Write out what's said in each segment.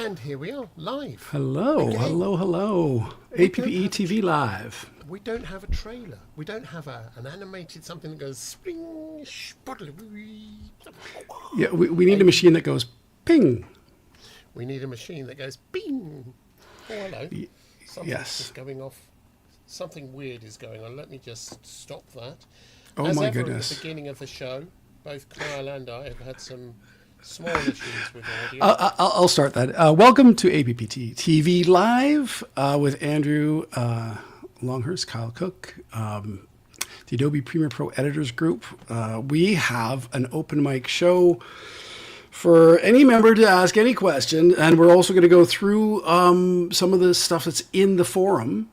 And here we are, live. Hello, Again. hello. APPE-TV live. We don't have a trailer. We don't have an animated something that goes spring, Yeah, we need a machine that goes ping. We need a machine that goes bing. Oh, hello. Something's Yes. just going off. Something weird is going on. Let me just stop that. Oh As my ever goodness. At the beginning of the show, both Kyle and I have had some small issues with audio. I'll start that. Welcome to APPE-TV Live with Andrew Longhurst, Kyle Cook, the Adobe Premiere Pro Editors Group. We have an open mic show for any member to ask any question, and we're also going to go through some of the stuff that's in the forum,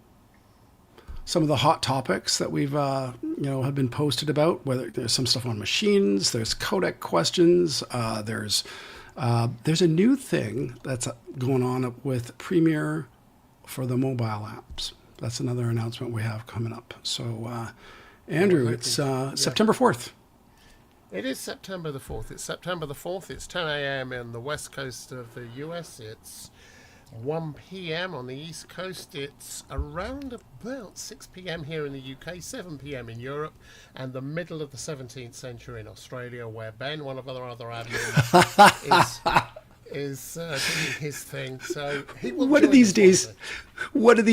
some of the hot topics that we've have been posted about. Whether there's some stuff on machines, there's codec questions, there's a new thing that's going on with Premiere for the mobile apps. That's another announcement we have coming up. So, Andrew, it's September 4th. It is September the 4th. It's September the 4th. It's 10 a.m. in the west coast of the US. It's 1 p.m. on the east coast. It's around about 6 p.m. here in the UK, 7 p.m. in Europe, and the middle of the 17th century in Australia, where Ben, one of our other admins, is doing his thing. So he will. One of these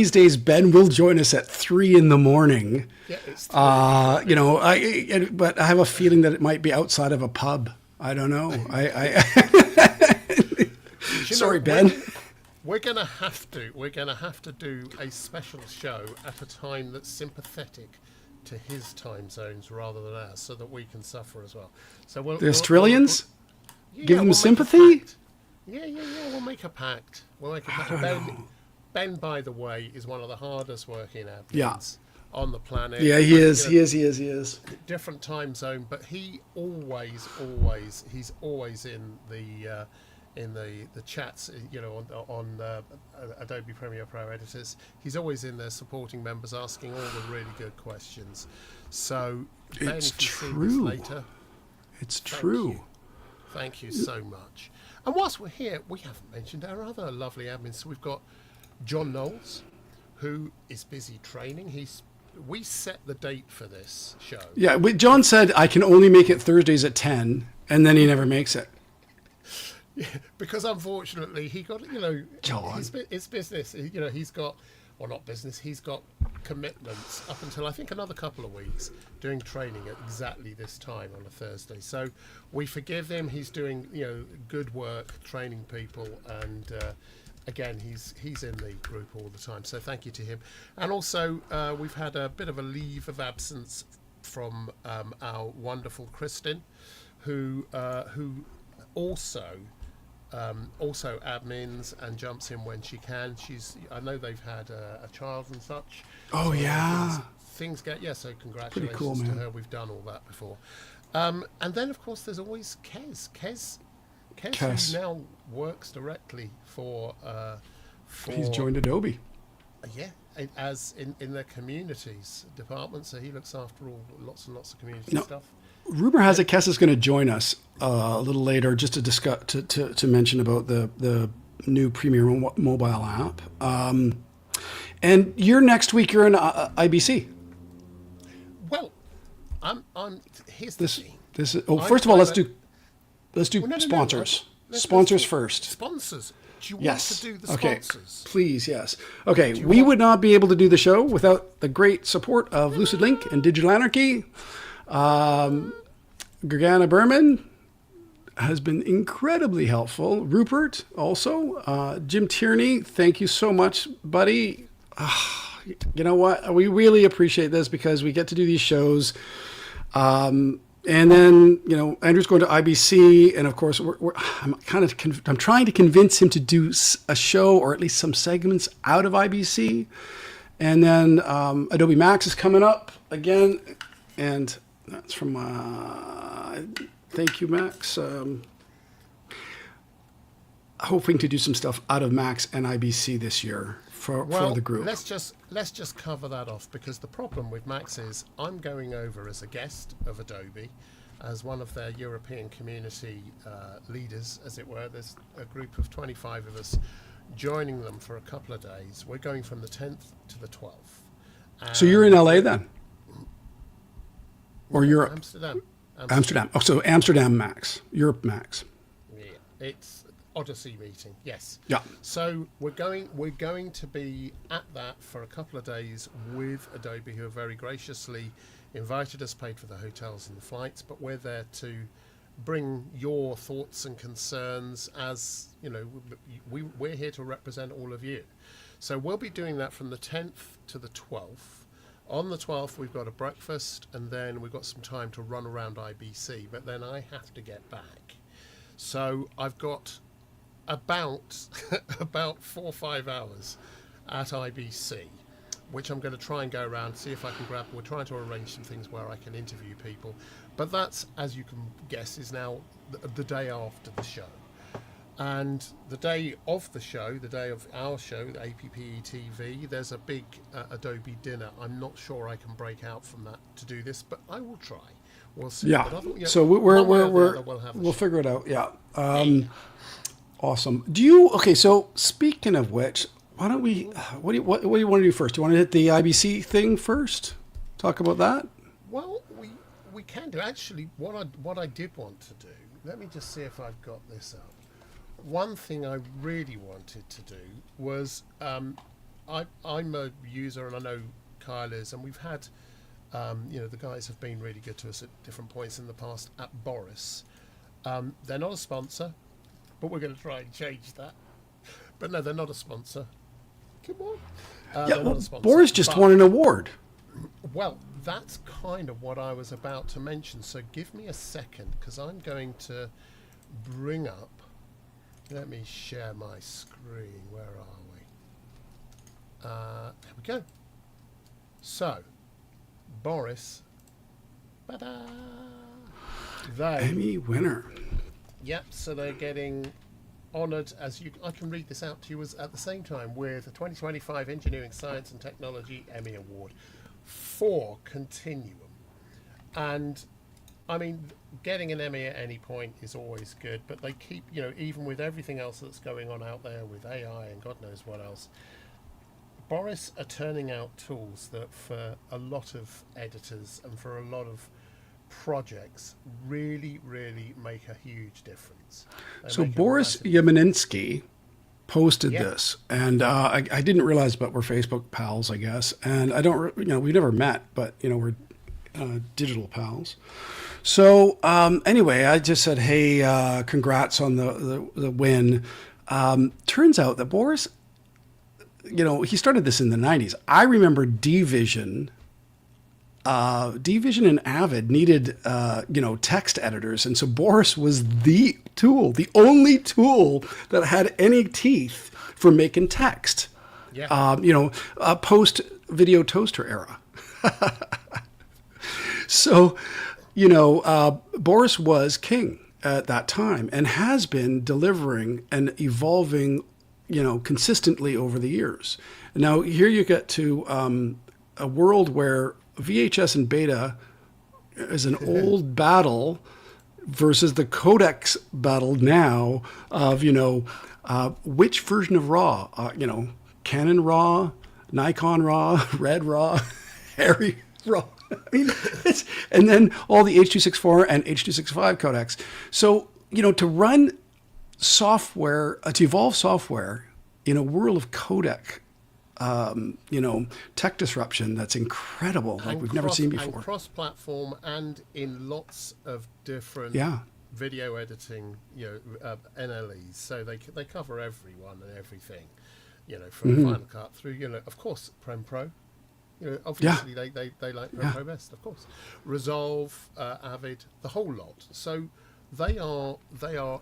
days, Ben will join us at 3 in the morning. Yeah, it's but I have a feeling that it might be outside of a pub. I don't know. Sorry, Ben. We're gonna have to do a special show at a time that's sympathetic to his time zones rather than ours, so that we can suffer as well. So the Australians give them we'll sympathy. Yeah. We'll make a pact. Ben, by the way, is one of the hardest working admins on the planet. Yeah, he is. He is. Different time zone, but he's always in the chats, on Adobe Premiere Pro Editors. He's always in there supporting members, asking all the really good questions. So, Ben, It's if you see true. this later, It's true. Thank you so much. And whilst we're here, we haven't mentioned our other lovely admins. So we've got John Knowles, who is busy training. We set the date for this show. Yeah, John said I can only make it Thursdays at 10, and then he never makes it. Yeah, because unfortunately he got, John. It's business. He's got, or not business, he's got commitments up until I think another couple of weeks doing training at exactly this time on a Thursday. So we forgive him. He's doing, good work training people, and again, he's in the group all the time. So thank you to him. And also we've had a bit of a leave of absence from our wonderful Kristin, who also admins and jumps in when she can. I know they've had a child and such. Oh, so yeah. Things get, so congratulations cool, to man. her. We've done all that before. And then, of course, there's always Kez. Kez who now works directly for He's joined Adobe. As in their communities department. So he looks after lots and lots of community No. stuff. Rumor has it Kess is going to join us a little later, just to discuss to mention about the new Premiere mobile app. And next week you're in IBC. Well, here's the thing. First of all, let's do sponsors. Sponsors first. Sponsors. Do you want Yes. to do the Okay. sponsors? Please, yes. Okay. We would not be able to do the show without the great support of Lucid Link and Digital Anarchy. Gergana Berman has been incredibly helpful. Rupert also. Jim Tierney, thank you so much, buddy. You know what? We really appreciate this because we get to do these shows. And then, Andrew's going to IBC, and of course, I'm trying to convince him to do a show or at least some segments out of IBC. And then Adobe Max is coming up again, and that's from, thank you, Max. Hoping to do some stuff out of Max and IBC this year for the group. Let's just cover that off, because the problem with Max is I'm going over as a guest of Adobe, as one of their European community leaders, as it were. There's a group of 25 of us joining them for a couple of days. We're going from the 10th to the 12th. So you're in LA then? Or Europe? Amsterdam. Oh, so Amsterdam Max, Europe Max. Yeah, it's Odyssey meeting. Yes. Yeah. So we're going to be at that for a couple of days with Adobe, who have very graciously invited us, paid for the hotels and the flights, but we're there to bring your thoughts and concerns. As you know, we're here to represent all of you. So we'll be doing that from the 10th to the 12th. On the 12th, we've got a breakfast, and then we've got some time to run around IBC, but then I have to get back. So I've got about 4 or 5 hours at IBC, which I'm going to try and go around, see if I can grab. We're trying to arrange some things where I can interview people, but that's, as you can guess, is now the day after the show. And the day of the show, the day of our show, the APPE-TV, there's a big Adobe dinner. I'm not sure I can break out from that to do this, but I will try. We'll see. Yeah. So we'll figure it out. Yeah. Awesome. Okay. So speaking of which, why don't we? What do you want to do first? Do you want to hit the IBC thing first? Talk about that. Well, we can do. Actually, what I did want to do. Let me just see if I've got this up. One thing I really wanted to do was, I'm a user, and I know Kyle is, and we've had, the guys have been really good to us at different points in the past at Boris. They're not a sponsor, but we're going to try and change that. But no, they're not a sponsor. Come on. Yeah, well, Boris just won an award. Well, that's kind of what I was about to mention. So give me a second, because I'm going to bring up. Let me share my screen. Where are we? There we go. So, Boris. Ta-da! Emmy winner. Yep. So they're getting honoured, I can read this out to you, as at the same time with the 2025 Engineering, Science and Technology Emmy Award for Continuum. And I mean, getting an Emmy at any point is always good, but they keep, even with everything else that's going on out there with AI and God knows what else, Boris are turning out tools that for a lot of editors and for a lot of projects really, really make a huge difference. So Boris Yemeninsky posted this, and I didn't realize, but we're Facebook pals, I guess, and I don't, we've never met, but we're digital pals. So anyway, I just said, hey, congrats on the win. Turns out that Boris, he started this in the 90s. I remember DVision and Avid needed, text editors. And so Boris was the tool, the only tool that had any teeth for making text, post video toaster era. So, Boris was king at that time and has been delivering and evolving, consistently over the years. Now, here you get to a world where VHS and beta is an old battle versus the codex battle now of, which version of RAW, Canon RAW, Nikon RAW, Red RAW, Harry RAW. I mean, and then all the H.264 and H.265 codecs. So, to run software, to evolve software in a world of codec, tech disruption, that's incredible, like we've never seen before. And cross-platform, and in lots of different video editing, NLEs. So they cover everyone and everything, from Final Cut through, of course, Premiere Pro. Obviously they like Premiere Pro best, of course. Resolve, Avid, the whole lot. So they are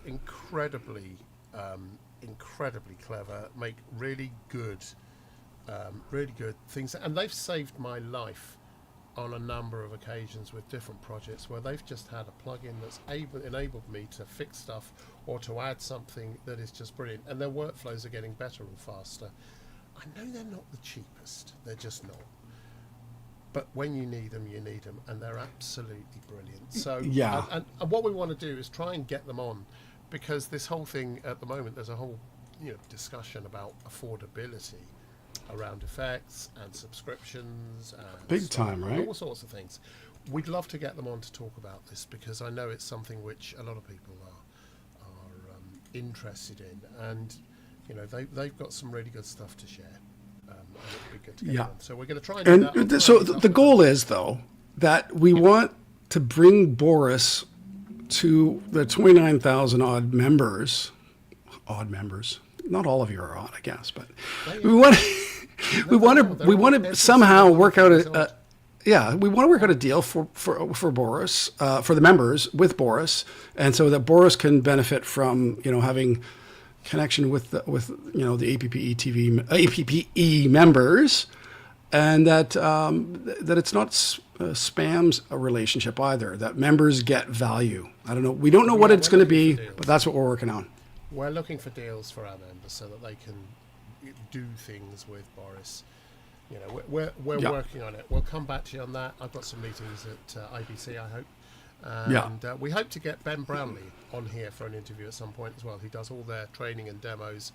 incredibly clever, make really good things, and they've saved my life on a number of occasions with different projects where they've just had a plugin that's enabled me to fix stuff or to add something that is just brilliant, and their workflows are getting better and faster. I know they're not the cheapest, they're just not. but when you need them, and they're absolutely brilliant. So, Yeah. and what we want to do is try and get them on, because this whole thing at the moment, there's a whole discussion about affordability around effects and subscriptions and Big time, right? all sorts of things. We'd love to get them on to talk about this, because I know it's something which a lot of people are interested in, and they've got some really good stuff to share. And it'd be good to get them. So we're going to try and do that. So the goal is, though, that we want to bring Boris to the 29,000 odd members. Not all of you are odd, I guess, but we want to somehow work out we want to work out a deal for Boris, for the members with Boris, and so that Boris can benefit from having connection with the APPE-TV APPE members, and that it's not spams a relationship either. That members get value. I don't know. We don't know what it's going to be, but that's what we're working on. We're looking for deals for our members so that they can do things with Boris. We're working on it. We'll come back to you on that. I've got some meetings at IBC, I hope. And we hope to get Ben Brownlee on here for an interview at some point as well. He does all their training and demos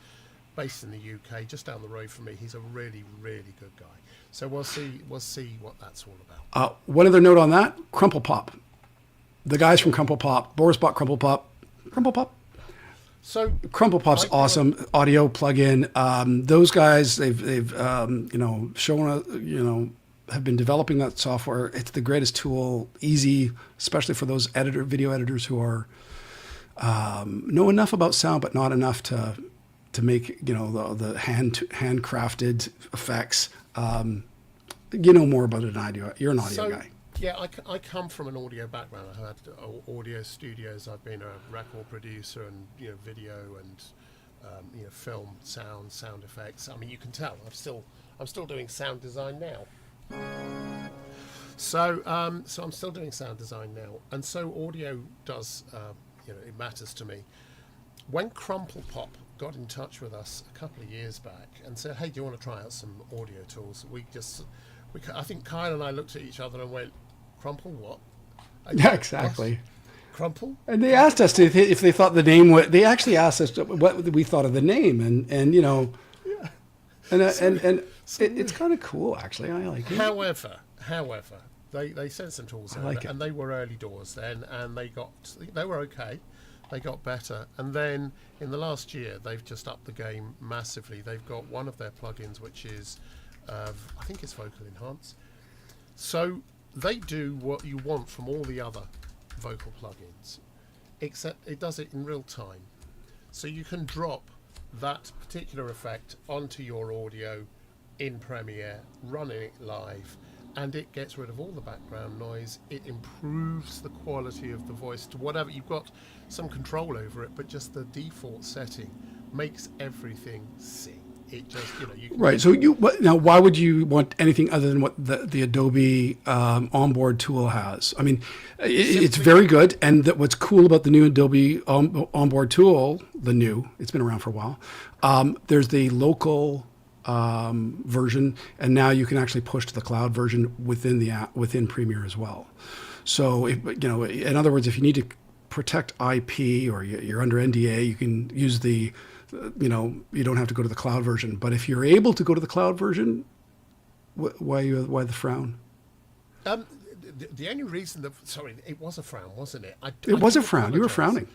based in the UK, just down the road from me. He's a really, really good guy. So we'll see what that's all about. One other note on that, Crumple Pop. The guys from Crumple Pop, Boris bought Crumple Pop. So Crumple Pop's awesome audio plugin. Those guys, they've shown have been developing that software. It's the greatest tool, easy, especially for those video editors who are know enough about sound but not enough to make the handcrafted effects. You know more about it than I do. You're an audio guy. Yeah, I come from an audio background. I've had audio studios. I've been a record producer and video and film, sound effects. I mean, you can tell I'm still doing sound design now. So I'm still doing sound design now, and so audio does it matters to me. When Crumple Pop got in touch with us a couple of years back and said, "Hey, do you want to try out some audio tools?" I think Kyle and I looked at each other and went, "Crumple what?" Yeah, exactly. What? Crumple? And they asked us if they thought the name would. They actually asked us what we thought of the name, and it's kind of cool actually. I like it. However, they sent some tools out, and they were early doors then, and they were okay. They got better, and then in the last year they've just upped the game massively. They've got one of their plugins which is I think it's Vocal Enhance. So they do what you want from all the other vocal plugins, except it does it in real time. So you can drop that particular effect onto your audio in Premiere, running it live, and it gets rid of all the background noise. It improves the quality of the voice to whatever. You've got some control over it, but just the default setting makes everything sing. It just, you can right. So now, why would you want anything other than what the Adobe onboard tool has? I mean, it's very good, and what's cool about the new Adobe onboard tool, it's been around for a while. There's the local version, and now you can actually push to the cloud version within the app, within Premiere as well. So, in other words, if you need to protect IP or you're under NDA, you can use the you don't have to go to the cloud version. But if you're able to go to the cloud version, why the frown? The only reason it was a frown, wasn't it? It was a frown. You were frowning.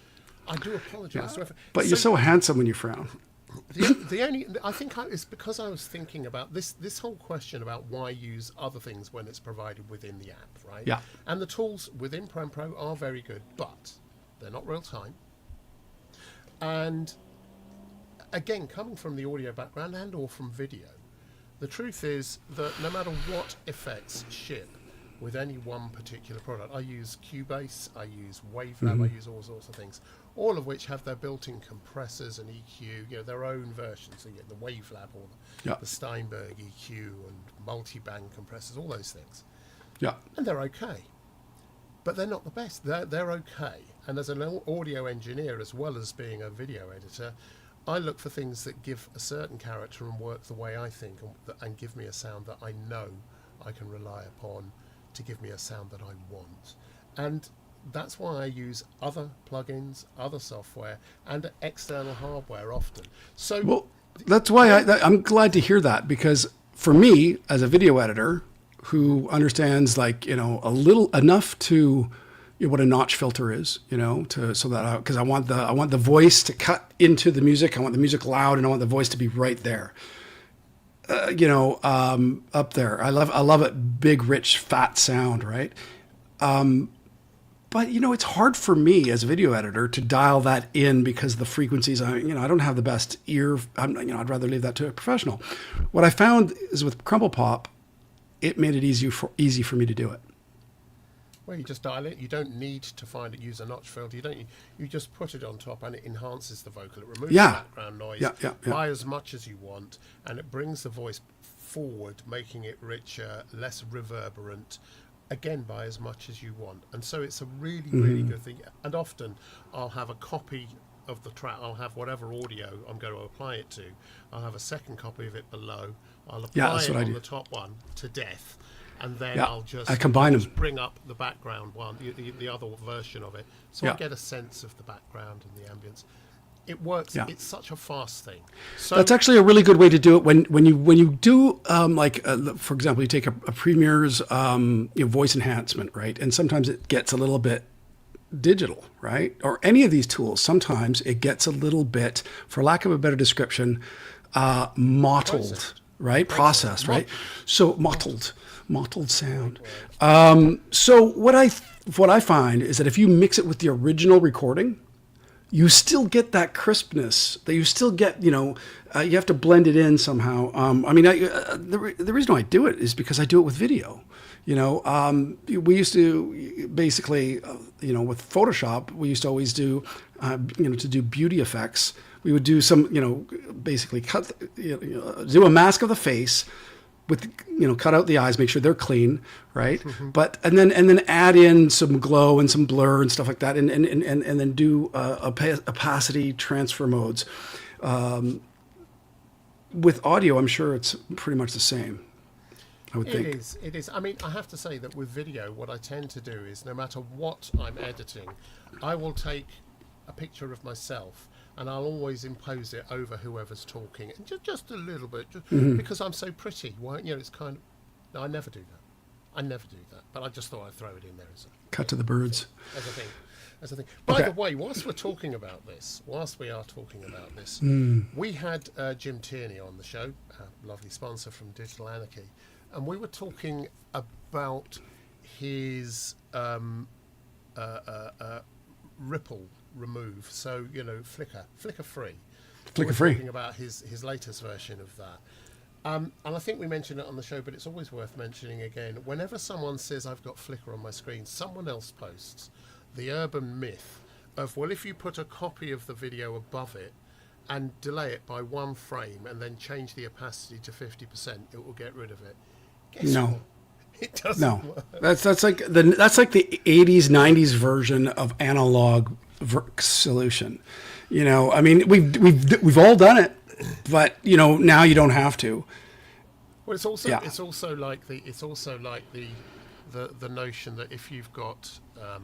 I do apologise. Yeah, but you're so handsome when you frown. It's because I was thinking about this whole question about why use other things when it's provided within the app, right? Yeah. And the tools within Prem Pro are very good, but they're not real time. And again, coming from the audio background and or from video, the truth is that no matter what effects ship with any one particular product, I use Cubase, I use Wavelab, I use all sorts of things, all of which have their built-in compressors and EQ, their own versions. So you get the Wavelab or the Steinberg EQ and multi-band compressors, all those things. Yeah. And they're okay. But they're not the best. They're okay. And as an audio engineer, as well as being a video editor, I look for things that give a certain character and work the way I think, and give me a sound that I know I can rely upon to give me a sound that I want. And that's why I use other plugins, other software, and external hardware often. So, well, that's why I'm glad to hear that, because for me, as a video editor who understands, like, a little enough to what a notch filter is, because I want the voice to cut into the music. I want the music loud, and I want the voice to be right there. Up there. I love it. Big, rich, fat sound, right? But it's hard for me as a video editor to dial that in, because the frequencies, I don't have the best ear. I'd rather leave that to a professional. What I found is with Crumple Pop, it made it easy for me to do it. Well, you just dial it. You don't need to use a notch filter. You just put it on top, and it enhances the vocal. It removes the background noise by as much as you want, and it brings the voice forward, making it richer, less reverberant, again by as much as you want. And so it's a really, really good thing. And often I'll have a copy of the track. I'll have whatever audio I'm going to apply it to. I'll have a second copy of it below. I'll apply it on the top one to death. And then I'll just bring up the background one, the other version of it, so I get a sense of the background and the ambience. It works. Yeah. It's such a fast thing. So that's actually a really good way to do it. When you do for example, you take a Premiere's voice enhancement, right? And sometimes it gets a little bit digital, right? Or any of these tools, sometimes it gets a little bit, for lack of a better description, mottled, right? Processed, right? So mottled sound. So what I find is that if you mix it with the original recording, you still get that crispness that you still get. You have to blend it in somehow. The reason why I do it is because I do it with video. We used to basically, with Photoshop, we used to always do, to do beauty effects. We would do some, basically do a mask of the face, with cut out the eyes, make sure they're clean, right? Mm-hmm. But and then add in some glow and some blur and stuff like that, and then do opacity transfer modes. With audio, I'm sure it's pretty much the same. I would think it is. I mean, I have to say that with video, what I tend to do is, no matter what I'm editing, I will take a picture of myself, and I'll always impose it over whoever's talking, and just a little bit, because I'm so pretty. Well, it's kind of. No, I never do that. But I just thought I'd throw it in there as a cut to the birds. As a thing. By the way, whilst we are talking about this, we had Jim Tierney on the show, a lovely sponsor from Digital Anarchy, and we were talking about his ripple remove, so flicker free. Flicker free. Talking about his latest version of that, and I think we mentioned it on the show, but it's always worth mentioning again. Whenever someone says I've got flicker on my screen, someone else posts the urban myth of, well, if you put a copy of the video above it and delay it by 1 frame and then change the opacity to 50%, it will get rid of it. Guess what? It doesn't work. That's like the 80s 90s version of analog solution. I mean, we've all done it, but now you don't have to. Well, it's also like the notion that if you've got a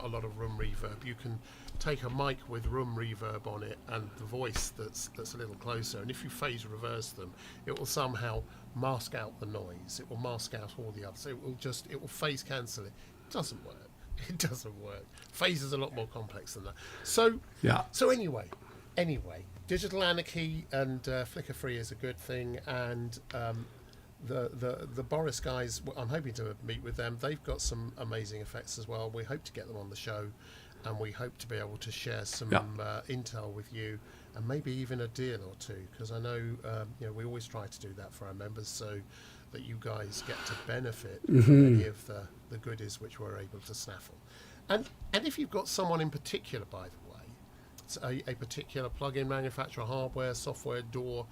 lot of room reverb, you can take a mic with room reverb on it and the voice that's a little closer, and if you phase reverse them, it will somehow mask out the noise. It will mask out all the others. It will phase cancel it. It doesn't work. It doesn't work. Phase is a lot more complex than that. So anyway, Digital Anarchy and Flicker Free is a good thing, and the Boris guys, I'm hoping to meet with them. They've got some amazing effects as well. We hope to get them on the show, and we hope to be able to share some intel with you, and maybe even a deal or two, because I know we always try to do that for our members, so that you guys get to benefit from any of the goodies which we're able to snaffle. And if you've got someone in particular, by the way, a particular plugin manufacturer, hardware, software, DAW.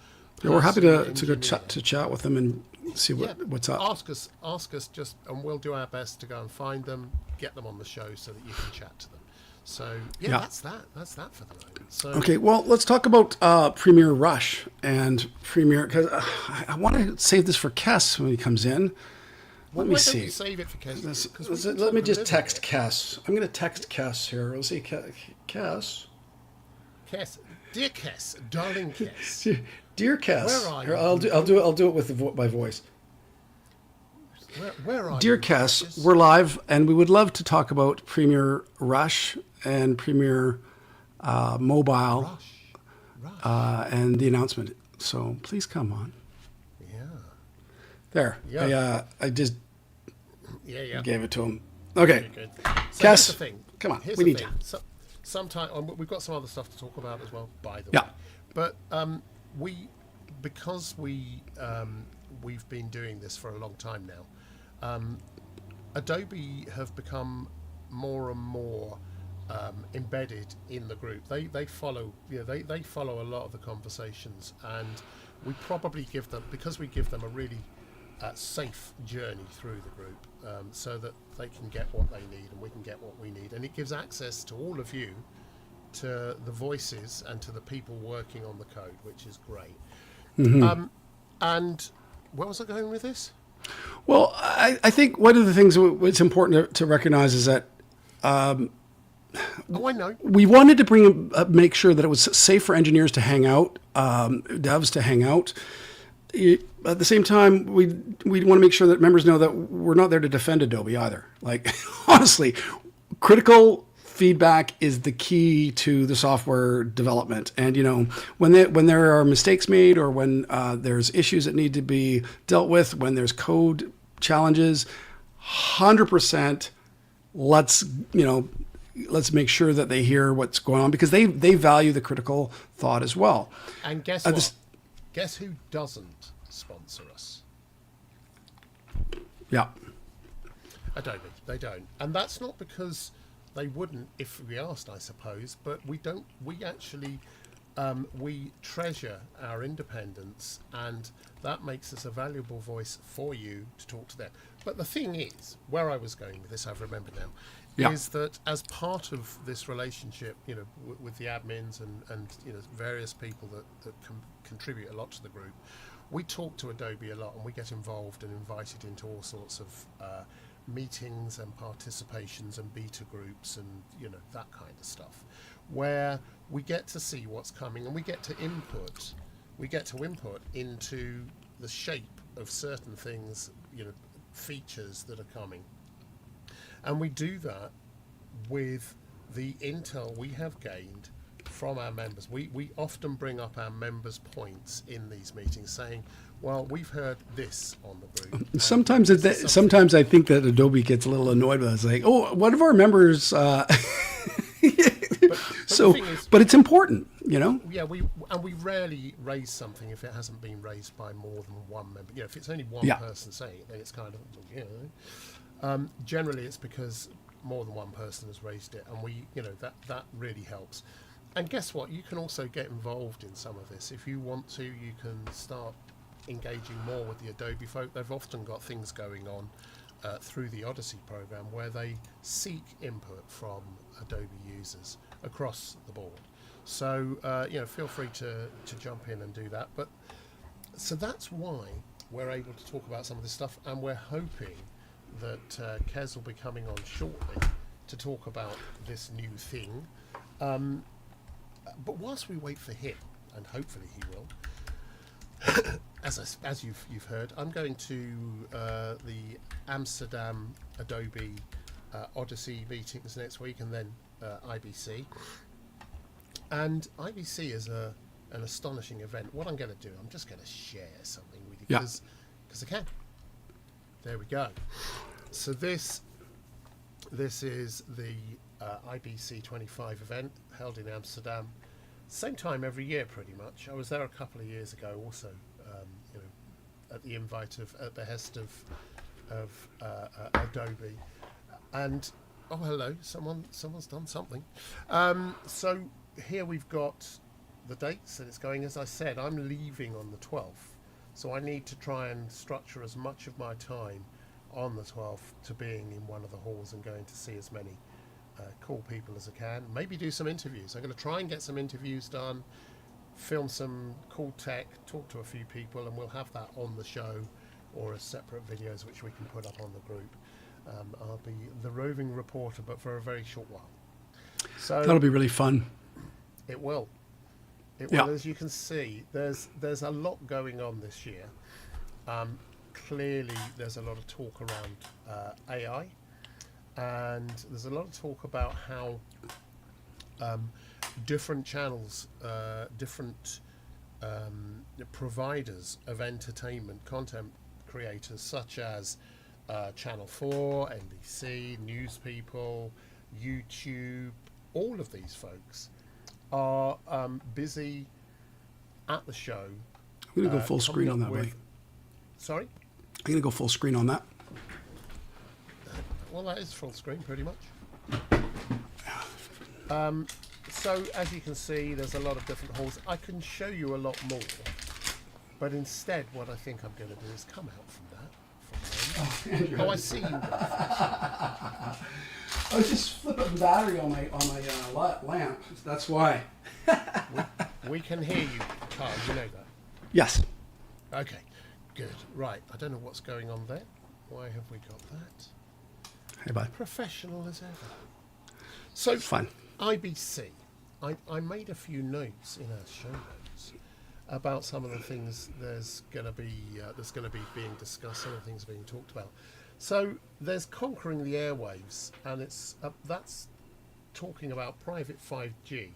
Yeah, we're happy to go chat with them and see what's up. Ask us and we'll do our best to go and find them, get them on the show so that you can chat to them. So that's that for the moment. So, okay, well, let's talk about Premiere Rush and Premiere, because I want to save this for Kes when he comes in. Let me why don't see. you save it for Kes? Let me just text Kes. I'm going to text Kes here. Let's see, Kes. Kes, dear Kes, darling Kes, Dear Kes. where are Here, you? I'll do it with my voice. Where are Dear you? Kes, Precious? we're live, and we would love to talk about Premier Rush and Premier Mobile Rush. and the announcement. So please come on. Yeah. There. Yeah. I just Yeah. gave it to him. Okay. Very good. So Kes, here's the thing. come on, Here's we the need thing. you. So, sometime we've got some other stuff to talk about as well. By the Yeah. way, but because we've been doing this for a long time now. Adobe have become more and more embedded in the group. They follow, they follow a lot of the conversations, and we probably give them, because we give them a really safe journey through the group, so that they can get what they need and we can get what we need, and it gives access to all of you, to the voices and to the people working on the code, which is great. And where was I going with this? Well, I think one of the things that's important to recognize is that Oh, I know. we wanted to make sure that it was safe for engineers to hang out, devs to hang out. At the same time, we want to make sure that members know that we're not there to defend Adobe either. Like, honestly, critical feedback is the key to the software development. And when there are mistakes made, or when there's issues that need to be dealt with, when there's code challenges, 100%, let's make sure that they hear what's going on, because they value the critical thought as well. And guess what? Guess who doesn't sponsor us? Yeah. Adobe. They don't. And that's not because they wouldn't if we asked, I suppose, but we don't. We actually we treasure our independence, and that makes us a valuable voice for you to talk to them. But the thing is, where I was going with this, I've remembered now, is that as part of this relationship, with the admins and various people that contribute a lot to the group, we talk to Adobe a lot, and we get involved and invited into all sorts of meetings and participations and beta groups and that kind of stuff, where we get to see what's coming, and we get to input into the shape of certain things, features that are coming. And we do that with the intel we have gained from our members. We often bring up our members' points in these meetings, saying, well, we've heard this on the group. Sometimes I think that Adobe gets a little annoyed with us, like, oh, one of our members. But it's important, Yeah, we rarely raise something if it hasn't been raised by more than one member. If it's only one person saying it, then it's kind of, generally it's because more than one person has raised it, and we, that really helps. And guess what? You can also get involved in some of this. If you want to, you can start engaging more with the Adobe folk. They've often got things going on through the Odyssey program where they seek input from Adobe users across the board. So feel free to jump in and do that. But so that's why we're able to talk about some of this stuff, and we're hoping that Kez will be coming on shortly to talk about this new thing. But whilst we wait for him, and hopefully he will, as you've heard, I'm going to the Amsterdam Adobe Odyssey meetings next week, and then IBC. And IBC is an astonishing event. What I'm going to do, I'm just going to share something with you, because I can. There we go. So this is the IBC 25 event held in Amsterdam. Same time every year, pretty much. I was there a couple of years ago, also, at the behest of Adobe. And hello, someone's done something. So here we've got the dates that it's going. As I said, I'm leaving on the 12th, so I need to try and structure as much of my time on the 12th to being in one of the halls and going to see as many cool people as I can. Maybe do some interviews. I'm going to try and get some interviews done, film some cool tech, talk to a few people, and we'll have that on the show or as separate videos which we can put up on the group. I'll be the roving reporter, but for a very short while. So That'll be really fun. it will. It Yeah. will. As you can see, there's a lot going on this year. Clearly, there's a lot of talk around AI, and there's a lot of talk about how different channels, different providers of entertainment, content creators, such as Channel 4, NBC, News People, YouTube, all of these folks are busy at the show. I'm going to go full screen on that, Mike. Sorry? I'm going to go full screen on that. Well, that is full screen, pretty much. So, as you can see, there's a lot of different halls. I can show you a lot more, but instead, what I think I'm going to do is come out from that. Oh, I see you. I was just flipping the battery on my lamp. That's why. We can hear you, Carl. You know that. Yes. Okay, good. Right. I don't know what's going on there. Why have we got that? Hey, bud. Professional as ever. So, Fun. IBC. I made a few notes in our show notes about some of the things there's going to be being discussed, some of the things being talked about. So there's conquering the airwaves, and that's talking about private 5G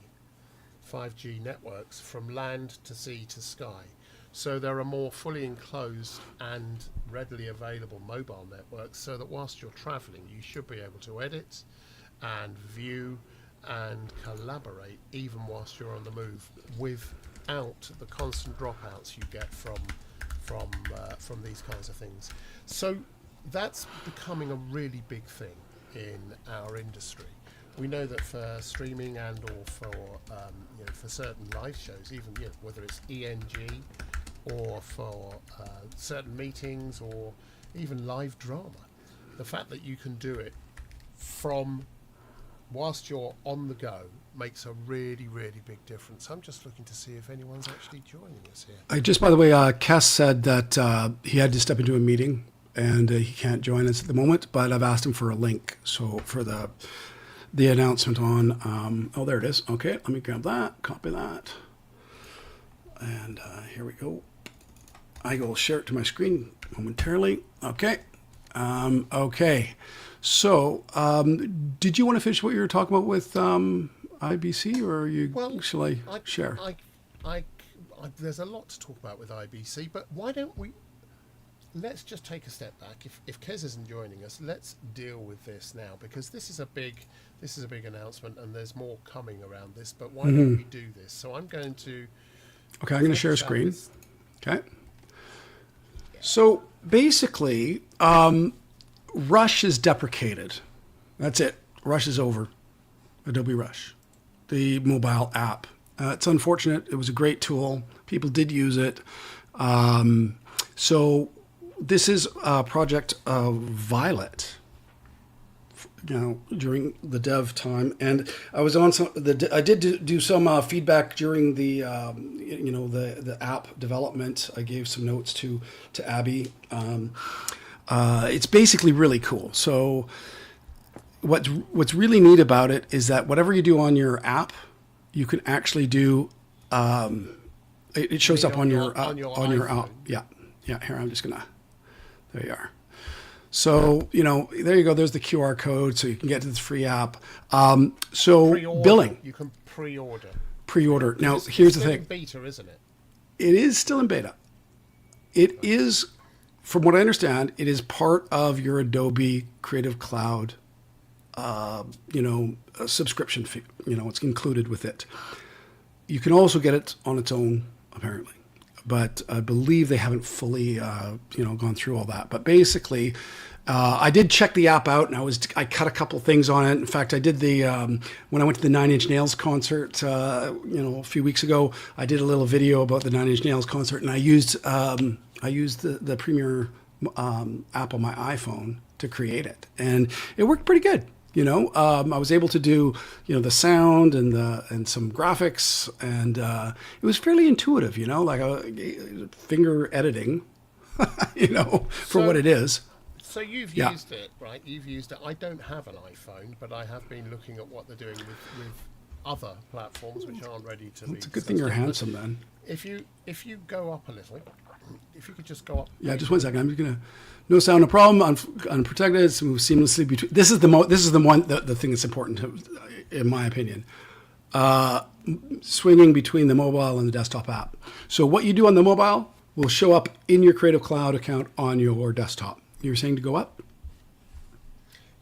networks from land to sea to sky. So there are more fully enclosed and readily available mobile networks, so that whilst you're travelling, you should be able to edit and view and collaborate even whilst you're on the move, without the constant dropouts you get from these kinds of things. So that's becoming a really big thing in our industry. We know that for streaming and or for certain live shows, even whether it's ENG or for certain meetings or even live drama, the fact that you can do it from whilst you're on the go makes a really, really big difference. I'm just looking to see if anyone's actually joining us here. Just by the way, Kes said that he had to step into a meeting and he can't join us at the moment, but I've asked him for a link. So for the announcement on, oh, there it is. Okay, let me grab that, copy that. And here we go. I will share it to my screen momentarily. Okay. Okay. So, did you want to finish what you were talking about with IBC, or shall I share? There's a lot to talk about with IBC, but why don't we? Let's just take a step back. If Kez isn't joining us, let's deal with this now, because this is a big announcement, and there's more coming around this. But why don't we do this? So I'm going to. Okay, I'm going to share a screen. Okay. So basically, Rush is deprecated. That's it. Rush is over. Adobe Rush, the mobile app. It's unfortunate. It was a great tool. People did use it. So this is a project of Violet, during the dev time. And I was on I did do some feedback during the app development. I gave some notes to Abby. It's basically really cool. So what's really neat about it is that whatever you do on your app, you can actually do. It shows up on your app. Yeah. Here, I'm just gonna. There you are. So there you go. There's the QR code, so you can get to this free app. So pre-order. Billing. You can pre-order. Pre-order. Now here's the thing. It's still in beta, isn't it? It is still in beta. It is. From what I understand, it is part of your Adobe Creative Cloud, subscription fee. It's included with it. You can also get it on its own, apparently, but I believe they haven't fully, gone through all that. But basically, I did check the app out, and I cut a couple things on it. In fact, I did when I went to the Nine Inch Nails concert, a few weeks ago. I did a little video about the Nine Inch Nails concert, and I used the Premiere app on my iPhone to create it, and it worked pretty good. I was able to do the sound and some graphics, and it was fairly intuitive. Like a finger editing, for what it is. So you've Yeah. used it, right? You've used it. I don't have an iPhone, but I have been looking at what they're doing with other platforms which aren't ready to be. It's a good thing you're discussed yet. handsome then. But if you go up a little, if you could just go up. Yeah, just 1 second. I'm just gonna. No sound, no problem. Unprotected. It's move seamlessly between. This is the thing that's important, in my opinion. Swinging between the mobile and the desktop app. So what you do on the mobile will show up in your Creative Cloud account on your desktop. You were saying to go up?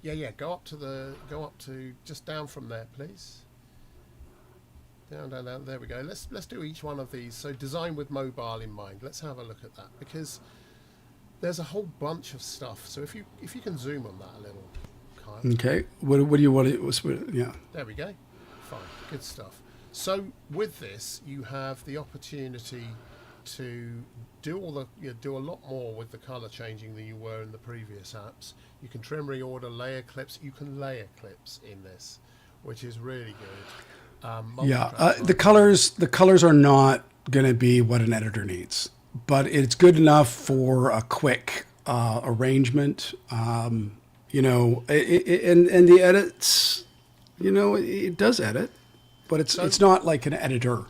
Yeah. Go up to just down from there, please. Down. There we go. Let's do each one of these. So design with mobile in mind. Let's have a look at that, because there's a whole bunch of stuff. So if you can zoom on that a little, Kyle. Okay. What do you want to? Yeah. There we go. Fine. Good stuff. So with this, you have the opportunity to do do a lot more with the color changing than you were in the previous apps. You can trim, reorder, layer clips. You can layer clips in this, which is really good. The colors are not going to be what an editor needs, but it's good enough for a quick arrangement. And the edits, it does edit, but it's not like an editor.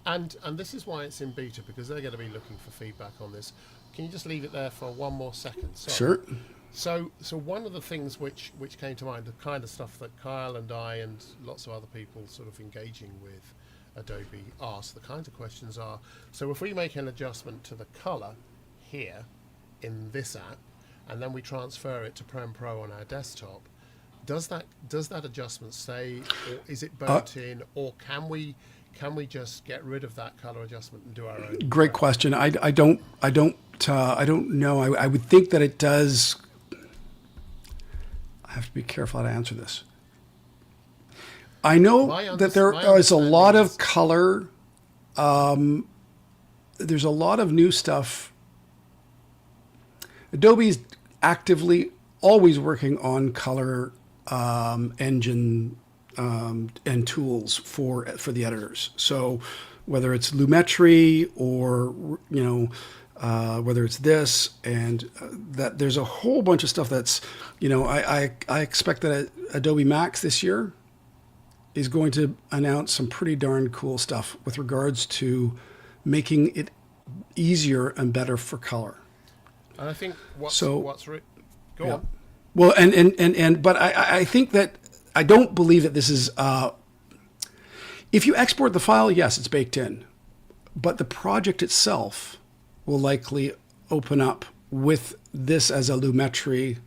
And this is why it's in beta, because they're going to be looking for feedback on this. Can you just leave it there for one more second? Sorry. Sure. So one of the things which came to mind, the kind of stuff that Kyle and I and lots of other people sort of engaging with Adobe ask, the kinds of questions are, so if we make an adjustment to the color here in this app, and then we transfer it to Prem Pro on our desktop, does that adjustment stay, or is it burnt in, or can we just get rid of that color adjustment and do our own? Great question. I don't know. I would think that it does. I have to be careful how to answer this. I know that there is a lot of color. There's a lot of new stuff. Adobe's actively always working on color engine and tools for the editors. So whether it's Lumetri or whether it's this and that, there's a whole bunch of stuff that's I expect that Adobe Max this year is going to announce some pretty darn cool stuff with regards to making it easier and better for color. And I think go yeah. on. Well, but I think that I don't believe that this is. If you export the file, yes, it's baked in, but the project itself will likely open up with this as a Lumetri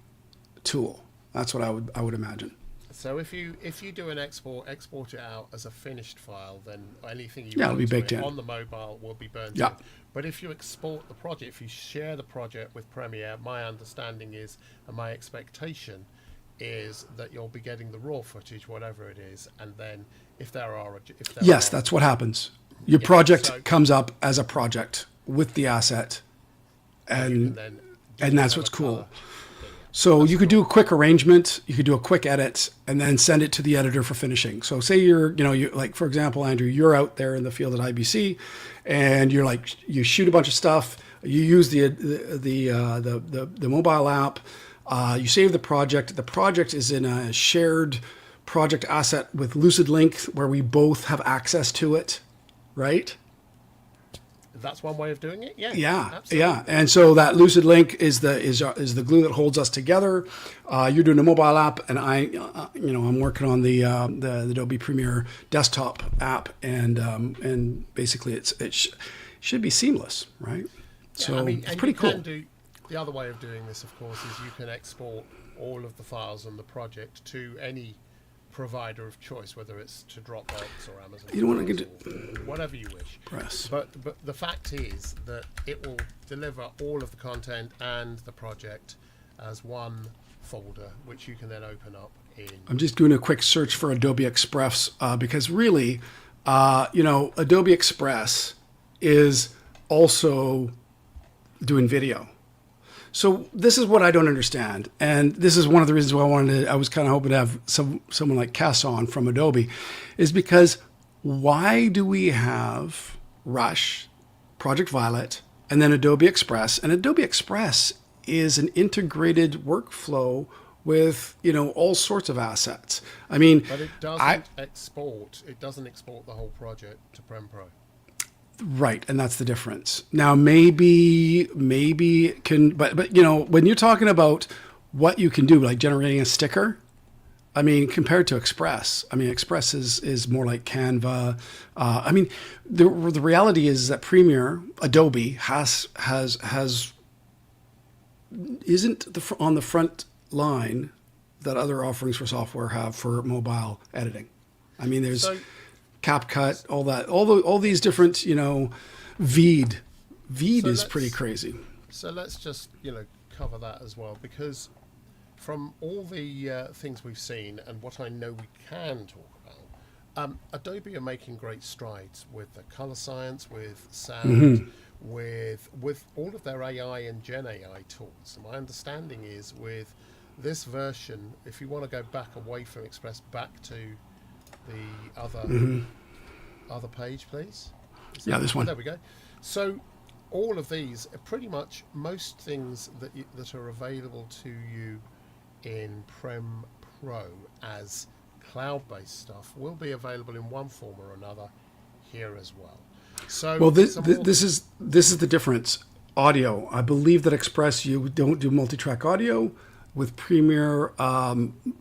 tool. That's what I would imagine. So if you do an export it out as a finished file, then anything you it'll be baked in on the mobile will be burnt Yeah. in. But if you export the project, if you share the project with Premiere, my understanding is, and my expectation is, that you'll be getting the raw footage, whatever it is, and then if there are that's what happens. Your project comes up as a project with the asset, and that's what's cool. So you could do a quick arrangement, you could do a quick edit, and then send it to the editor for finishing. So say you're like, for example, Andrew, you're out there in the field at IBC, and you shoot a bunch of stuff, you use the mobile app, you save the project. The project is in a shared project asset with Lucid Link, where we both have access to it, right? That's one way of doing it. Yeah. Yeah. Absolutely. Yeah. And so that Lucid Link is the glue that holds us together. You're doing a mobile app, and I'm working on the Adobe Premiere desktop app, and basically it should be seamless, right? Yeah, so it's pretty cool. The other way of doing this, of course, is you can export all of the files on the project to any provider of choice, whether it's to Dropbox or Amazon, You don't want to get whatever you wish. Press. But the fact is that it will deliver all of the content and the project as one folder, which you can then open up in. I'm just doing a quick search for Adobe Express because really, Adobe Express is also doing video. So this is what I don't understand, and this is one of the reasons why I was kind of hoping to have someone like Cass on from Adobe, is because why do we have Rush, Project Violet, and then Adobe Express. And Adobe Express is an integrated workflow with, all sorts of assets. I mean, But it doesn't export. It doesn't export the whole project to Prem Pro. Right, and that's the difference. Now, maybe it can, but when you're talking about what you can do, like generating a sticker, I mean, compared to Express, I mean, Express is more like Canva. I mean, the reality is that Premiere, Adobe isn't on the front line that other offerings for software have for mobile editing. I mean, there's CapCut, all that, all these different, Veed. Veed is pretty crazy. So let's just cover that as well, because from all the things we've seen and what I know we can talk about, Adobe are making great strides with the color science, with sound, with all of their AI and Gen AI tools. And my understanding is with this version, if you want to go back away from Express, back to the other page, please. This one. There we go. So all of these, pretty much most things that are available to you in Prem Pro as cloud-based stuff will be available in one form or another here as well. So well, this is the difference. Audio. I believe that Express, you don't do multi-track audio. With Premiere,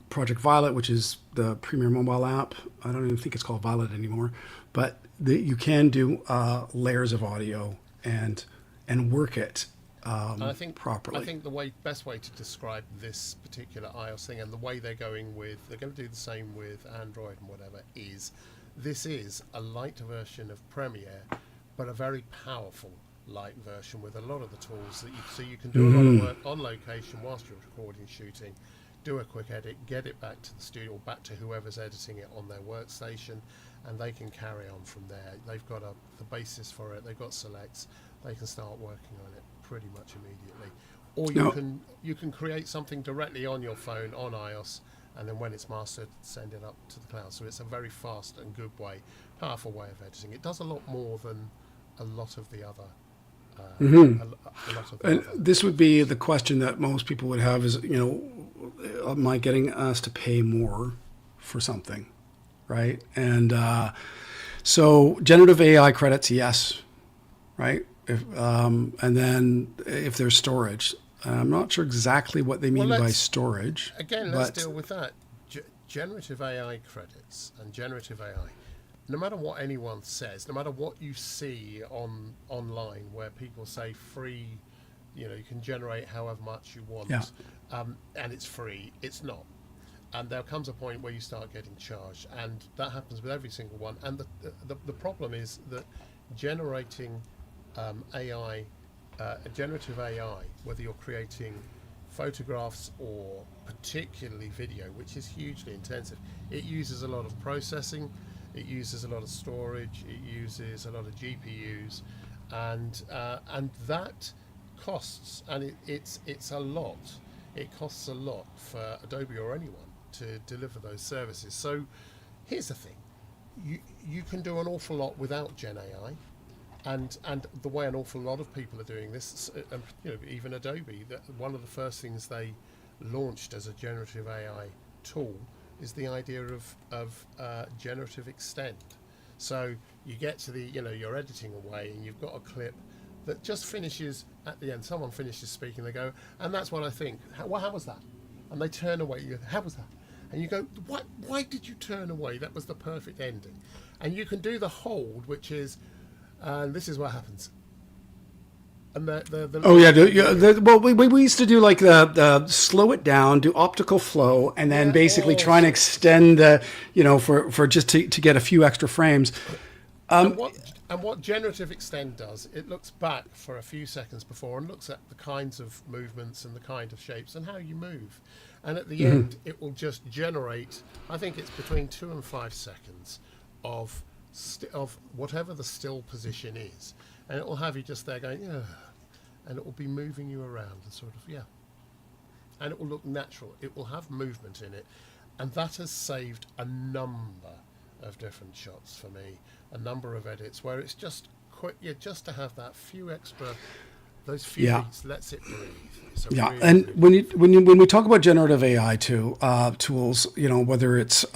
Project Violet, which is the Premiere mobile app, I don't even think it's called Violet anymore, but you can do layers of audio and work it properly. I think the best way to describe this particular iOS thing, and the way they're going to do the same with Android and whatever, is this is a light version of Premiere, but a very powerful light version with a lot of the tools so you can do a lot of work on location whilst you're recording, shooting, do a quick edit, get it back to the studio or back to whoever's editing it on their workstation, and they can carry on from there. They've got the basis for it, they've got selects, they can start working on it pretty much immediately. Or you can create something directly on your phone on iOS, and then when it's mastered, send it up to the cloud. So it's a very fast and good way, powerful way of editing. It does a lot more than a lot of the other this would be the question that most people would have is, am I getting asked to pay more for something, right? And so generative AI credits, yes, right? And then if there's storage, I'm not sure exactly what they mean by storage. Again, let's deal with that. Generative AI credits and generative AI. No matter what anyone says, no matter what you see online where people say free, you can generate however much you want, and it's free, it's not. And there comes a point where you start getting charged, and that happens with every single one. And the problem is that generating AI, generative AI, whether you're creating photographs or particularly video, which is hugely intensive, it uses a lot of processing. It uses a lot of storage. It uses a lot of GPUs, and that costs. And it's a lot. It costs a lot for Adobe or anyone to deliver those services. So here's the thing: you can do an awful lot without Gen AI, and the way an awful lot of people are doing this, even Adobe. One of the first things they launched as a generative AI tool is the idea of generative extend. So you get to you're editing away and you've got a clip that just finishes at the end. Someone finishes speaking, they go, and that's what I think. How was that? And they turn away. You go, how was that? And you go, what? Why did you turn away? That was the perfect ending. And you can do the hold, which is, and this is what happens. And well, we used to do like the slow it down, do optical flow, and then basically try and extend for just to get a few extra frames. And what generative extend does, it looks back for a few seconds before and looks at the kinds of movements and the kind of shapes and how you move, and at the end it will just generate. I think it's between 2 and 5 seconds of whatever the still position is. And it will have you just there going, yeah, and it will be moving you around and sort of, and it will look natural. It will have movement in it, and that has saved a number of different shots for me, a number of edits where it's just quick, just to have that few extra, those few Yeah. beats lets it breathe. So Yeah, really, and really when we talk about generative AI too, tools, whether it's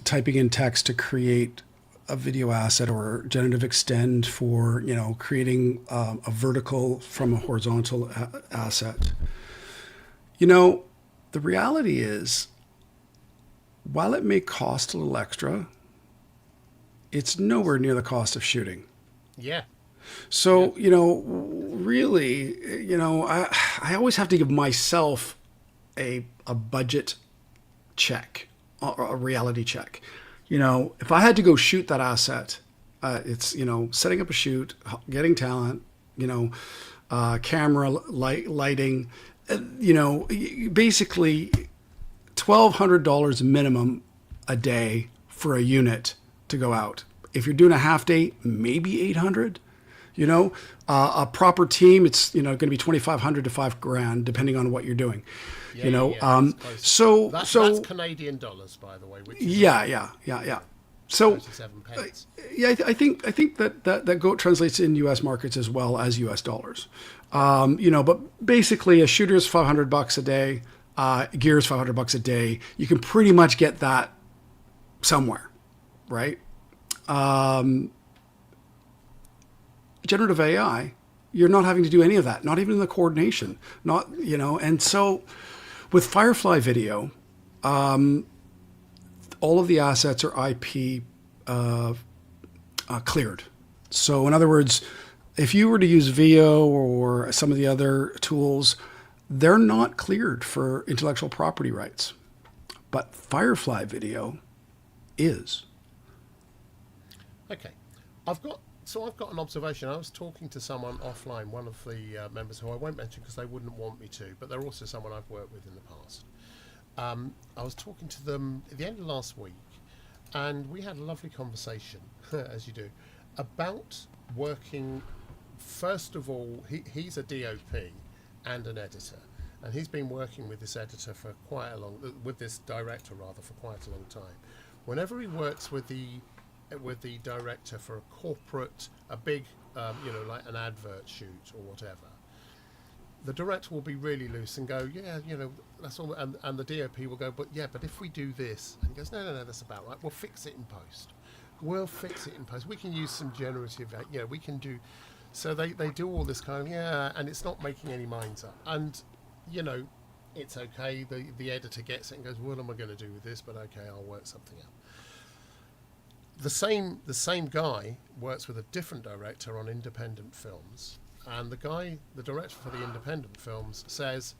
typing in text to create a video asset or generative extend for creating a vertical from a horizontal asset. The reality is, while it may cost a little extra, it's nowhere near the cost of shooting. yeah, So, really, I always have to give myself a budget check, a reality check. If I had to go shoot that asset, it's, setting up a shoot, getting talent, camera, lighting, basically $1,200 minimum a day for a unit to go out. If you're doing a half day, maybe 800. A proper team, it's going to be 2,500 to $5,000 depending on what you're doing. that's close. That's Canadian dollars, by the way. Which is Yeah. So 37 pence. yeah, I think that goat translates in U.S. markets as well as U.S. dollars. But basically, a shooter is $500 a day. Gear is $500 a day. You can pretty much get that somewhere, right? Generative AI, you're not having to do any of that, not even the coordination, and so with Firefly Video, all of the assets are IP cleared. So in other words, if you were to use Veo or some of the other tools, they're not cleared for intellectual property rights, but Firefly Video is. Okay, I've got an observation. I was talking to someone offline, one of the members who I won't mention because they wouldn't want me to, but they're also someone I've worked with in the past. I was talking to them at the end of last week, and we had a lovely conversation, as you do, about working. First of all, he's a DOP and an editor, and he's been working with this editor for with this director rather, for quite a long time. Whenever he works with the director for a big, like an advert shoot or whatever, the director will be really loose and go, that's all, and the DOP will go, but if we do this, and he goes, no, that's about right. We'll fix it in post. We can use some generative, we can do. So they do all this kind of, and it's not making any minds up. And, it's okay. The editor gets it and goes, what am I going to do with this? But okay, I'll work something out. The same guy works with a different director on independent films, and the director for the independent films says,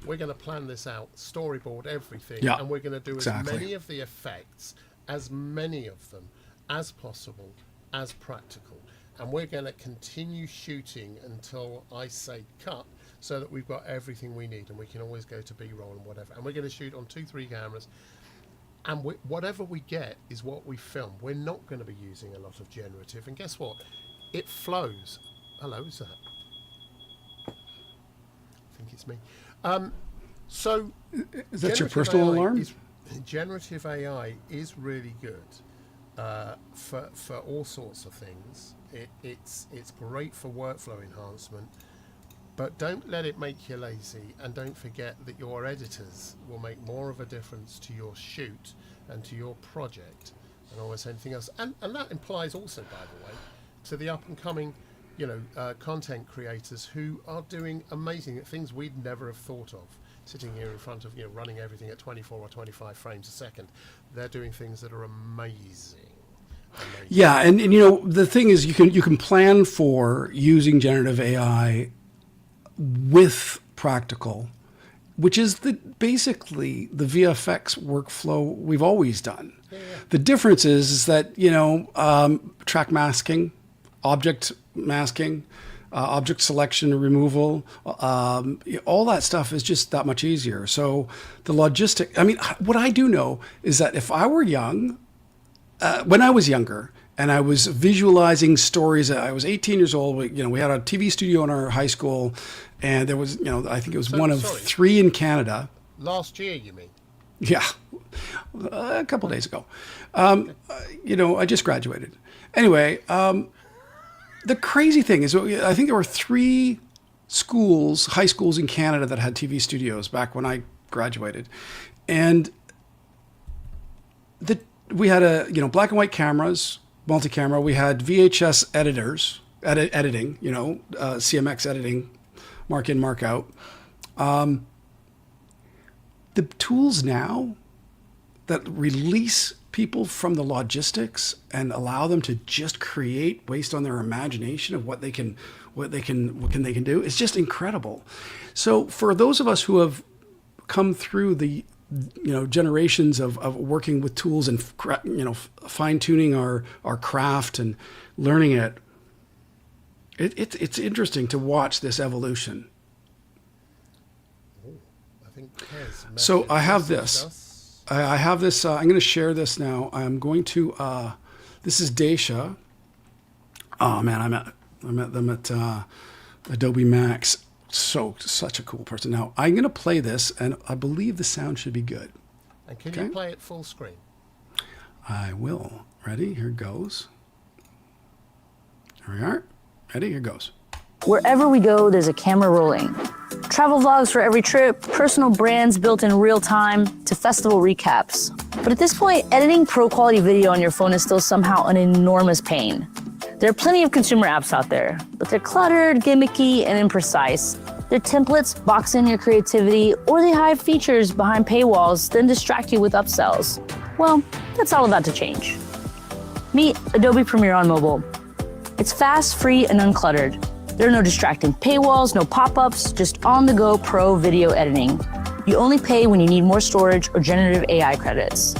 we're going to plan this out, storyboard everything, and we're going to do as many of the effects, as many of them as possible, as practical, and we're going to continue shooting until I say cut, so that we've got everything we need, and we can always go to B-roll and whatever, and we're going to shoot on 2-3 cameras. And whatever we get is what we film. We're not going to be using a lot of generative. And guess what? It flows. Hello, who's that? I think it's me. So is that your personal alarm? Generative AI is really good for all sorts of things. It's great for workflow enhancement. But don't let it make you lazy, and don't forget that your editors will make more of a difference to your shoot and to your project than almost anything else. And that implies also, by the way, to the up-and-coming, content creators who are doing amazing things we'd never have thought of. Sitting here in front of, running everything at 24 or 25 frames a second. They're doing things that are amazing. Yeah, and the thing is, you can plan for using generative AI with practical, which is basically the VFX workflow we've always done. Yeah. The difference is that track masking, object masking, object selection and removal, all that stuff is just that much easier. So the logistic. I mean, what I do know is that if I were young, when I was younger, and I was visualizing stories. I was 18 years old. We had a TV studio in our high school, and there was, I think it was one of 3 in Canada. Last year, you mean? Yeah, a couple days ago. I just graduated. Anyway, the crazy thing is, I think there were 3 schools, high schools in Canada that had TV studios back when I graduated, and we had black and white cameras, multi-camera. We had VHS editors, editing, CMX editing, mark in, mark out. The tools now that release people from the logistics and allow them to just create based on their imagination of what they can do is just incredible. So for those of us who have come through the generations of working with tools and fine tuning our craft and learning it's interesting to watch this evolution. I think Kez So I have messaged this. us. I have this. I'm going to share this now. I'm going to. This is Daisha. Oh man, I met them at Adobe Max. Such a cool person. Now I'm going to play this, and I believe the sound should be good. And can Okay. you play it full screen? I will. Ready? Here goes. Here we are. Ready? Here goes. Wherever we go, there's a camera rolling. Travel vlogs for every trip, personal brands built in real time, to festival recaps. But at this point, editing pro quality video on your phone is still somehow an enormous pain. There are plenty of consumer apps out there, but they're cluttered, gimmicky, and imprecise. Their templates box in your creativity, or they hide features behind paywalls, then distract you with upsells. Well, that's all about to change. Meet Adobe Premiere on mobile. It's fast, free, and uncluttered. There are no distracting paywalls, no pop-ups, just on-the-go pro video editing. You only pay when you need more storage or generative AI credits.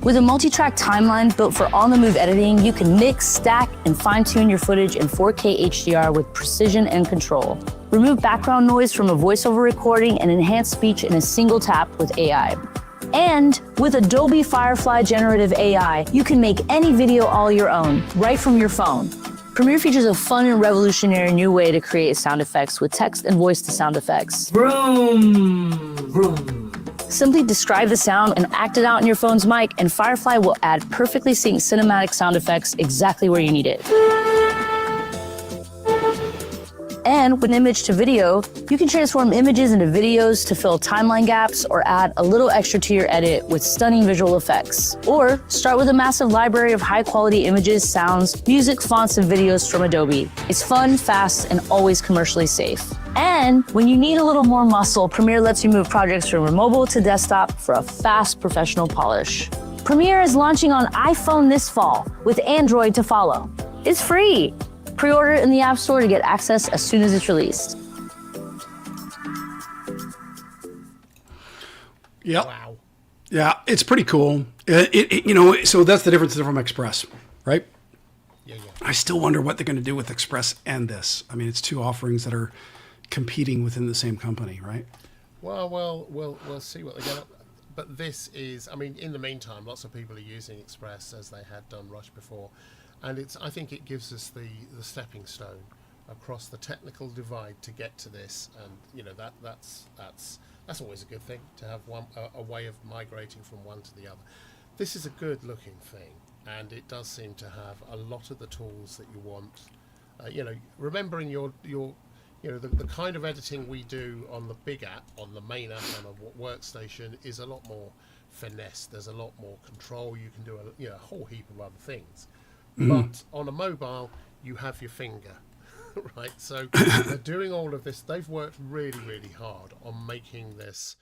With a multi-track timeline built for on-the-move editing, you can mix, stack, and fine-tune your footage in 4K HDR with precision and control. Remove background noise from a voiceover recording and enhance speech in a single tap with AI. And with Adobe Firefly Generative AI, you can make any video all your own, right from your phone. Premiere features a fun and revolutionary new way to create sound effects with text and voice to sound effects. Vroom, vroom. Simply describe the sound and act it out in your phone's mic, and Firefly will add perfectly synced cinematic sound effects exactly where you need it. And with image to video, you can transform images into videos to fill timeline gaps or add a little extra to your edit with stunning visual effects. Or start with a massive library of high-quality images, sounds, music, fonts, and videos from Adobe. It's fun, fast, and always commercially safe. And when you need a little more muscle, Premiere lets you move projects from mobile to desktop for a fast professional polish. Premiere is launching on iPhone this fall, with Android to follow. It's free. Pre-order in the App Store to get access as soon as it's released. Yep. Wow. Yeah, it's pretty cool. So that's the difference from Express, right? Yeah. I still wonder what they're going to do with Express and this. I mean, it's 2 offerings that are competing within the same company, right? Well, we'll see what they get up. But this is, I mean, in the meantime, lots of people are using Express as they had done Rush before. And I think it gives us the stepping stone across the technical divide to get to this, and that's always a good thing to have a way of migrating from one to the other. This is a good looking thing, and it does seem to have a lot of the tools that you want. Remembering the kind of editing we do on the big app, on the main app on a workstation, is a lot more finesse. There's a lot more control. You can do a whole heap of other things. But on a mobile, you have your finger, right? So they're doing all of this. They've worked really, really hard on making this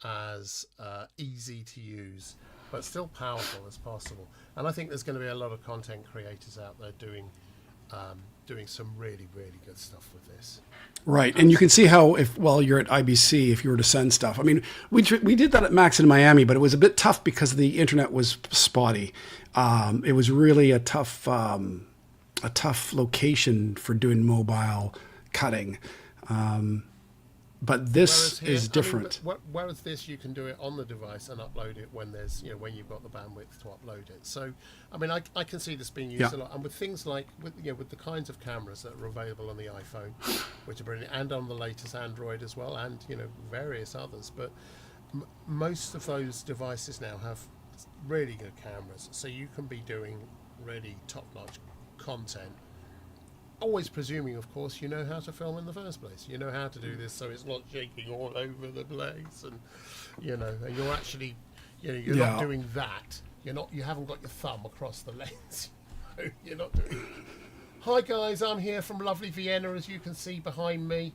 as easy to use, but still powerful as possible. And I think there's going to be a lot of content creators out there doing some really, really good stuff with this. Right, and you can see how while you're at IBC, if you were to send stuff. I mean, we did that at Max in Miami, but it was a bit tough because the internet was spotty. It was really a tough location for doing mobile cutting. But this is different. Whereas this, you can do it on the device and upload it when when you've got the bandwidth to upload it. So, I mean, I can see this being used a lot, and with things like with the kinds of cameras that are available on the iPhone, which are brilliant, and on the latest Android as well, and various others. But most of those devices now have really good cameras, so you can be doing really top-notch content always presuming, of course, you know how to film in the first place. You know how to do this so it's not shaking all over the place, and and you're actually, you're not doing that. You haven't got your thumb across the lens. You're not doing. Hi guys, I'm here from lovely Vienna, as you can see behind me.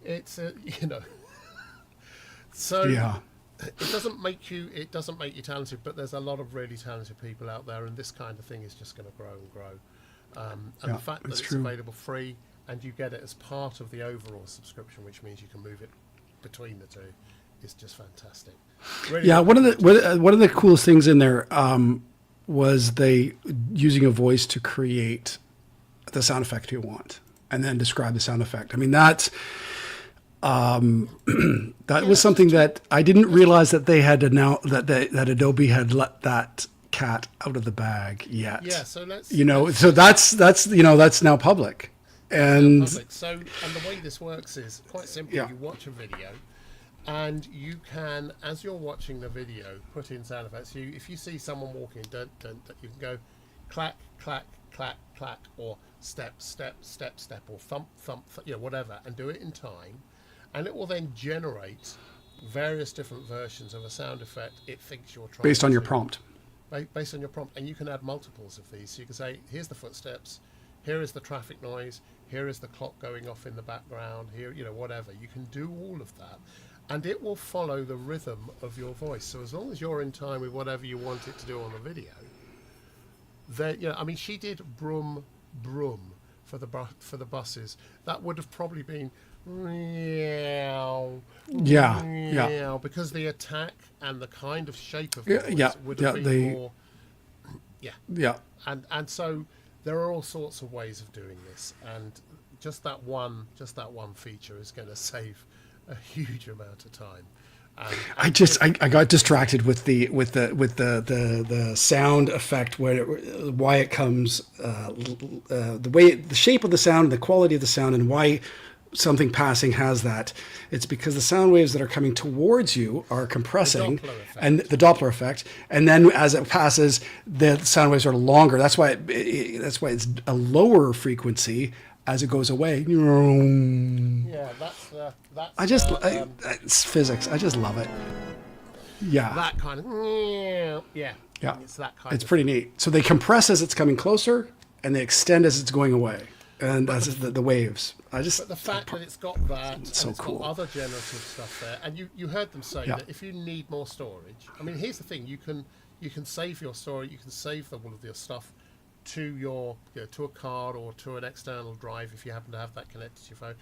It's so it doesn't make you talented, but there's a lot of really talented people out there, and this kind of thing is just going to grow and grow. And the fact that it's available free and you get it as part of the overall subscription, which means you can move it between the two, is just fantastic. Really one of the coolest things in there was they using a voice to create the sound effect you want and then describe the sound effect. I mean, that's that was something that I didn't realize that they had announced that Adobe had let that cat out of the bag yet. Yeah, so let's so that's now public. And so the way this works is quite simply. You watch a video, and you can, as you're watching the video, put in sound effects. If you see someone walking, dun, dun, dun, you can go clack, clack, clack, clack, or step, step, step, step, or thump, thump, whatever, and do it in time. And it will then generate various different versions of a sound effect it thinks you're trying based on your prompt. Based on your prompt. And you can add multiples of these. So you can say, here's the footsteps, here is the traffic noise, here is the clock going off in the background, here, whatever. You can do all of that. And it will follow the rhythm of your voice. So as long as you're in time with whatever you want it to do on the video, then, she did brum, brum for the buses. That would have probably been because the attack and the kind of shape of the voice would have been more and so there are all sorts of ways of doing this, and just that one feature is going to save a huge amount of time. I got distracted with the sound effect, why it comes, the shape of the sound, the quality of the sound, and why something passing has that. It's because the sound waves that are coming towards you are compressing, and the Doppler effect, and then as it passes, the sound waves are longer. That's why it's a lower frequency as it goes away. Yeah, it's physics. I just love it. Yeah. That kind of yeah. It's that kind. It's pretty neat. So they compress as it's coming closer, and they extend as it's going away. And that's the waves. But the fact that it's got that, and so it's cool. got other generative stuff there, and you heard them say that if you need more storage, here's the thing: you can save your storage, you can save all of your stuff to your to a card or to an external drive if you happen to have that connected to your phone,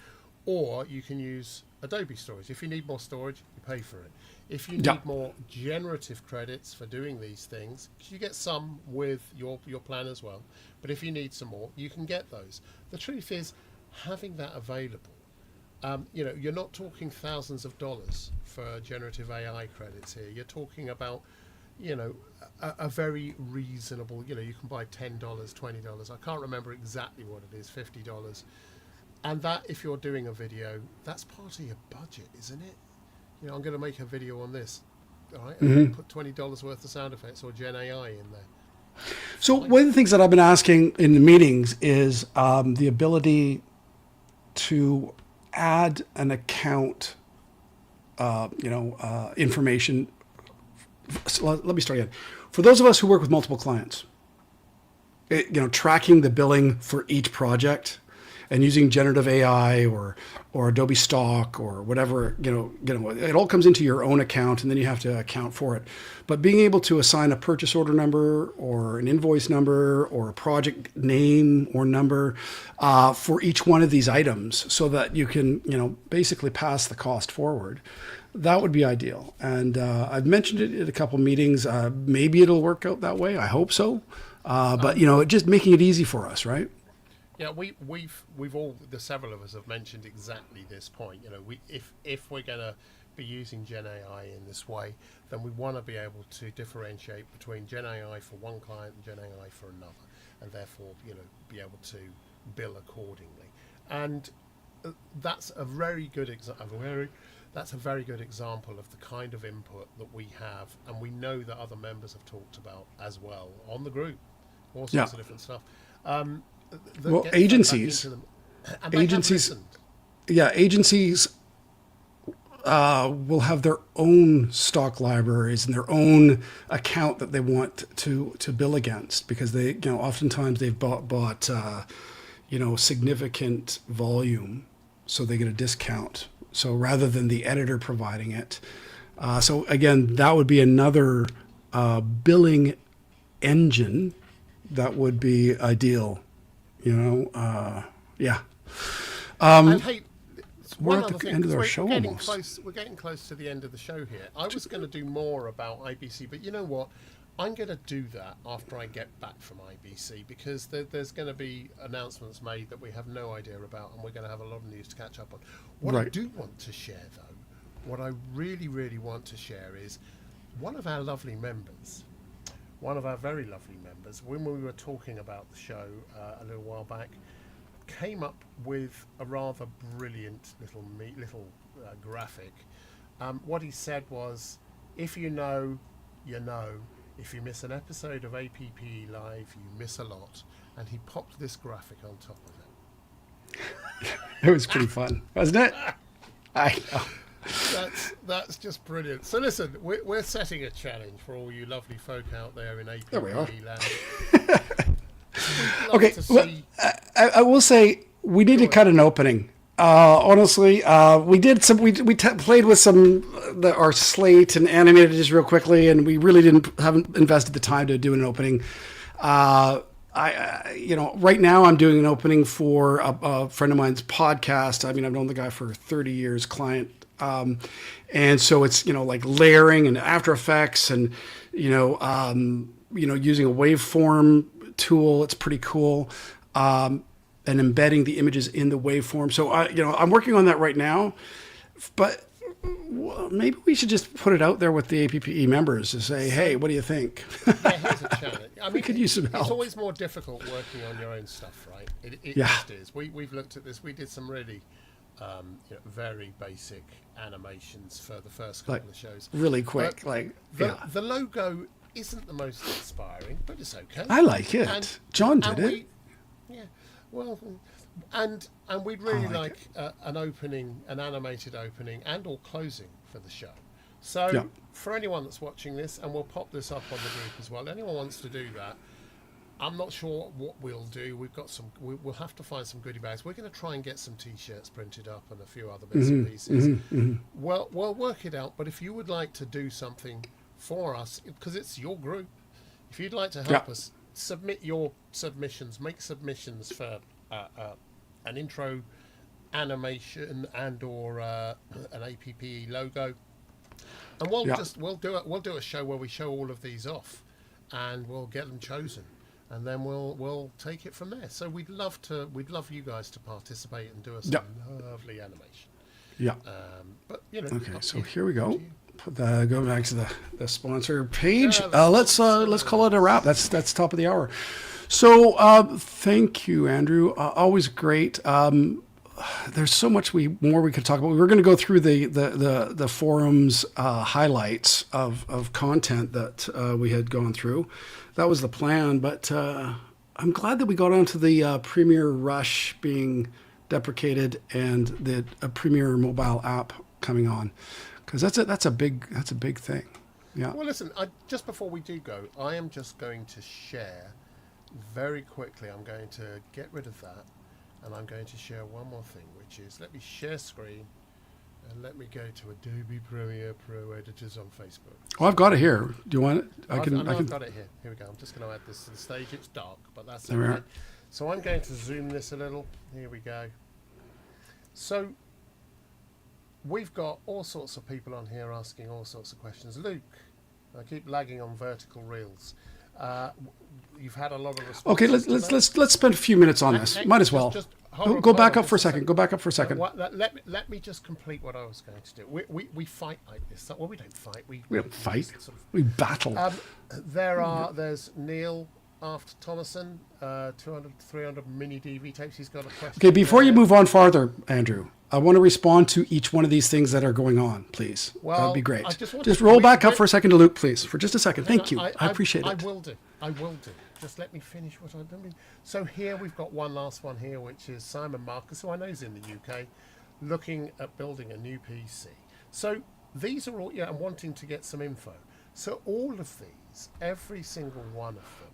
or you can use Adobe storage. If you need more storage, you pay for it. If you need more generative credits for doing these things, you get some with your plan as well. But if you need some more, you can get those. The truth is, having that available, you're not talking thousands of dollars for generative AI credits here. You're talking about, a very reasonable, you can buy $10, $20. I can't remember exactly what it is, $50. And that, if you're doing a video, that's part of your budget, isn't it? I'm going to make a video on this, all right? And put $20 worth of sound effects or Gen AI in there. So one of the things that I've been asking in the meetings is the ability to add an account, information. So let me start again. For those of us who work with multiple clients, tracking the billing for each project and using generative AI or Adobe Stock or whatever, it all comes into your own account, and then you have to account for it. But being able to assign a purchase order number or an invoice number or a project name or number for each one of these items, so that you can, basically pass the cost forward, that would be ideal. And I've mentioned it at a couple meetings. Maybe it'll work out that way. I hope so. But just making it easy for us, right? Yeah, we've all, the several of us have mentioned exactly this point. If we're going to be using Gen AI in this way, then we want to be able to differentiate between Gen AI for one client and Gen AI for another, and therefore be able to bill accordingly. And that's a very good example. That's a very good example of the kind of input that we have, and we know that other members have talked about as well on the group, all sorts of different stuff. that Well, gets fed back agencies- into them. And they have agencies- listened. Yeah, agencies will have their own stock libraries and their own account that they want to bill against, because they, oftentimes they've bought significant volume, so they get a discount. So rather than the editor providing it, so again, that would be another billing engine that would be ideal. Yeah. And hey, we're one at other the thing, end of 'cause our we're show getting almost. close. We're getting close to the end of the show here. I was going to do more about IBC, but you know what? I'm going to do that after I get back from IBC, because there's going to be announcements made that we have no idea about, and we're going to have a lot of news to catch up on. What I Right. do want to share, though, what I really, really want to share is one of our lovely members, one of our very lovely members, when we were talking about the show a little while back, came up with a rather brilliant little graphic. What he said was, if you know, you know. If you miss an episode of APPE Live, you miss a lot. And he popped this graphic on top of it. It was pretty fun, wasn't it? I know. That's just brilliant. So listen, we're setting a challenge for all you lovely folk out there in There we are. APPE land. We'd love Okay, to well, see- I will say we need to cut an opening. Honestly, we did some. We played with some our slate and animated it just real quickly, and we really haven't invested the time to do an opening. Right now I'm doing an opening for a friend of mine's podcast. I mean, I've known the guy for 30 years, client, and so it's like layering and After Effects, and using a waveform tool. It's pretty cool. And embedding the images in the waveform. So I'm working on that right now, but maybe we should just put it out there with the APPE members to say, hey, what do you think? Yeah, here's a challenge. I mean, could use some help. It's always more difficult working on your own stuff, right? It Yeah. just is. We've looked at this. We did some really very basic animations for the first couple of shows. Really quick, But the logo isn't the most inspiring, but it's okay. I like it. And- John did and it. Yeah, well, and we'd really like like an animated opening and or closing for the show. So Yeah. for anyone that's watching this, and we'll pop this up on the group as well, anyone wants to do that, I'm not sure what we'll do. We've got we'll have to find some goodie bags. We're going to try and get some t-shirts printed up and a few other bits and pieces. Well, we'll work it out, but if you would like to do something for us, because it's your group, if you'd like to help us, submit your submissions, make submissions for an intro animation and or an APPE logo, and we'll do a show where we show all of these off, and we'll get them chosen, and then we'll take it from there. So we'd love you guys to participate and do us some lovely animation. Yeah. But Okay, up so to you. here we Up to go. you. Go back to the sponsor page. Yeah, let's call it a wrap. That's top of the hour. So thank you, Andrew. Always great. There's so much more we could talk about. We were going to go through the forums highlights of content that we had gone through. That was the plan, but I'm glad that we got onto the Premiere Rush being deprecated and the Premiere mobile app coming on. Because that's a big thing. Yeah. Well, listen. Just before we do go, I am just going to share very quickly. I'm going to get rid of that, and I'm going to share one more thing, which is let me share screen, and let me go to Adobe Premiere Pro Editors on Facebook. Oh, I've got it here. Do you want it? I've got it here. Here we go. I'm just going to add this to the stage. It's dark, but that's There we okay. are. So I'm going to zoom this a little. Here we go. So we've got all sorts of people on here asking all sorts of questions. Luke, I keep lagging on vertical reels. You've had a lot of responses. Okay, to that. let's spend a few minutes on this. Hey, Might as well. just hold on, Go hold back on up for a just a second. Go back up for a second. Let me just complete what I was going to do. We fight like this. Well, we don't fight. We don't fight. just sort of- We battle. There's Neil after Thomason, 200, 300 mini DV tapes. He's got a question. Okay, before you there. move on farther, Andrew, I want to respond to each one of these things that are going on, please. Well, That'd be great. I just want Just to- roll we- back up we- for a second to Luke, please, for just a second. Thank you. I appreciate I it. will do. I will do. just let me finish what I'm doing. So here we've got one last one here, which is Simon Marcus, who I know is in the UK, looking at building a new PC. So these are all, I'm wanting to get some info. So all of these, every single one of them,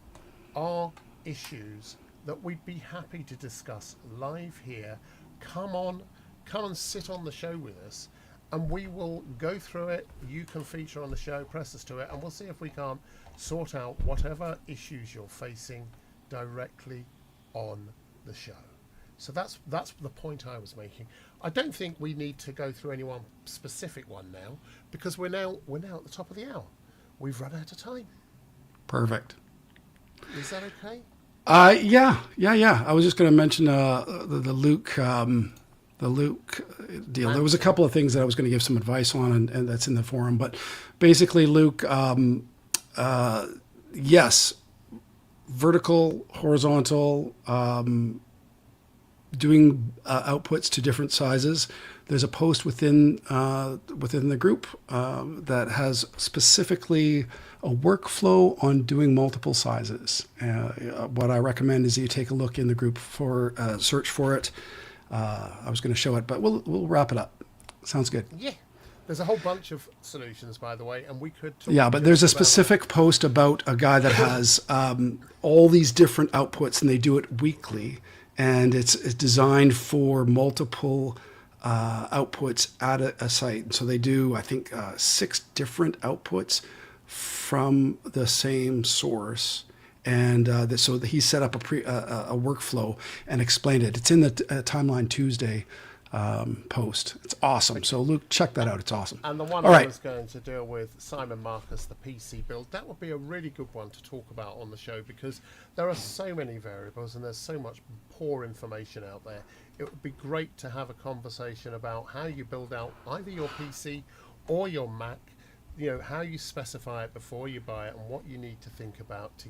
are issues that we'd be happy to discuss live here. Come and sit on the show with us, and we will go through it. You can feature on the show, press us to it, and we'll see if we can't sort out whatever issues you're facing directly on the show. So that's the point I was making. I don't think we need to go through any one specific one now, because we're now at the top of the hour. We've run out of time. Perfect. Is that okay? Yeah. I was just going to mention the Luke deal. There was a couple of things that I was going to give some advice on, and that's in the forum. But basically, Luke, yes, vertical, horizontal, doing outputs to different sizes. There's a post within the group that has specifically a workflow on doing multiple sizes. What I recommend is that you take a look in the group for search for it. I was going to show it, but we'll wrap it up. Sounds good. Yeah. There's a whole bunch of solutions, by the way, and we could talk. Yeah, but there's a specific post about a guy that has all these different outputs, and they do it weekly, and it's designed for multiple outputs at a site. So they do, I think, 6 different outputs from the same source. And so he set up a workflow and explained it. It's in the Timeline Tuesday post. It's awesome. So Luke, check that out. It's awesome. And the one All I right. was going to deal with, Simon Marcus, the PC build, that would be a really good one to talk about on the show, because there are so many variables and there's so much poor information out there. It would be great to have a conversation about how you build out either your PC or your Mac, how you specify it before you buy it, and what you need to think about to,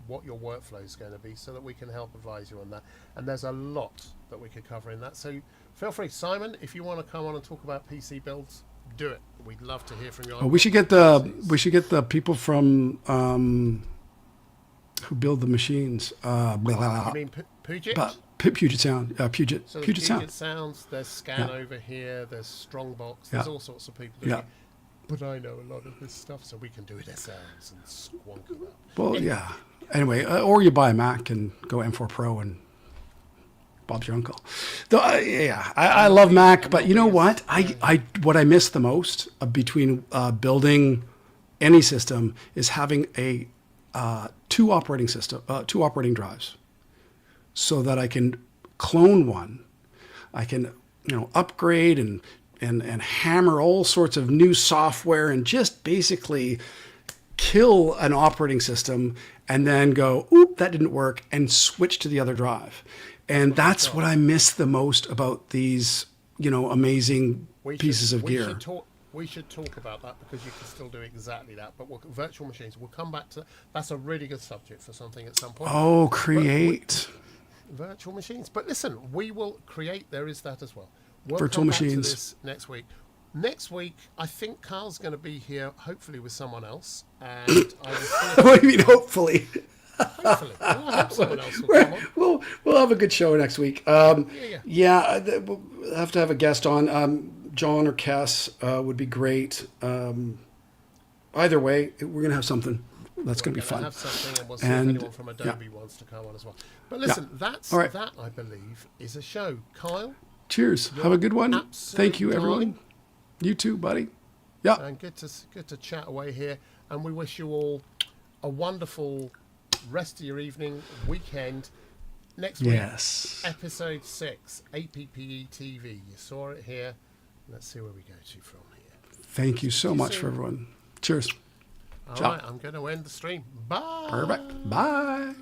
what your workflow is going to be, so that we can help advise you on that. And there's a lot that we could cover in that. So feel free, Simon, if you want to come on and talk about PC builds, do it. We'd love to hear from you. We should get the people from who build the machines. You mean Puget? Puget Sound. Puget. So Puget Sound. Sounds. There's Scan over here. There's Strongbox. There's all sorts of people doing it. But I know a lot of this stuff, so we can do it ourselves and squonk it up. Well, yeah. Anyway, or you buy a Mac and go M4 Pro, and Bob's your uncle. I love Mac, but you know what? What I miss the most between building any system is having a two operating drives, so that I can clone one, I can upgrade and hammer all sorts of new software and just basically kill an operating system and then go, oop, that didn't work, and switch to the other drive. And that's what I miss the most about these, amazing pieces of gear. We should talk about that, because you can still do exactly that. But virtual machines, we'll come back to. That's a really good subject for something at some point. Oh, create virtual machines. But listen, we will create. There is that as well. We'll virtual come back machines to this next week. Next week, I think Carl's going to be here, hopefully with someone else. And I will. What do you mean, hopefully? Hopefully, I hope someone else will come on. We'll have a good show next week. We'll have to have a guest on. John or Cass would be great. Either way, we're gonna have something. That's going to be fun. Have something, and we'll see if anyone from Adobe wants to come on as well. But listen, that's right. That I believe is a show. Kyle, cheers. Have a good one. Thank you, everyone. Darling. You too, buddy. Yeah. And good to chat away here. And we wish you all a wonderful rest of your evening, weekend. Next week, episode 6, APPE-TV. You saw it here. Let's see where we go to from here. Thank you so much for everyone. Cheers. All right, I'm going to end the stream. Bye. Perfect. Bye.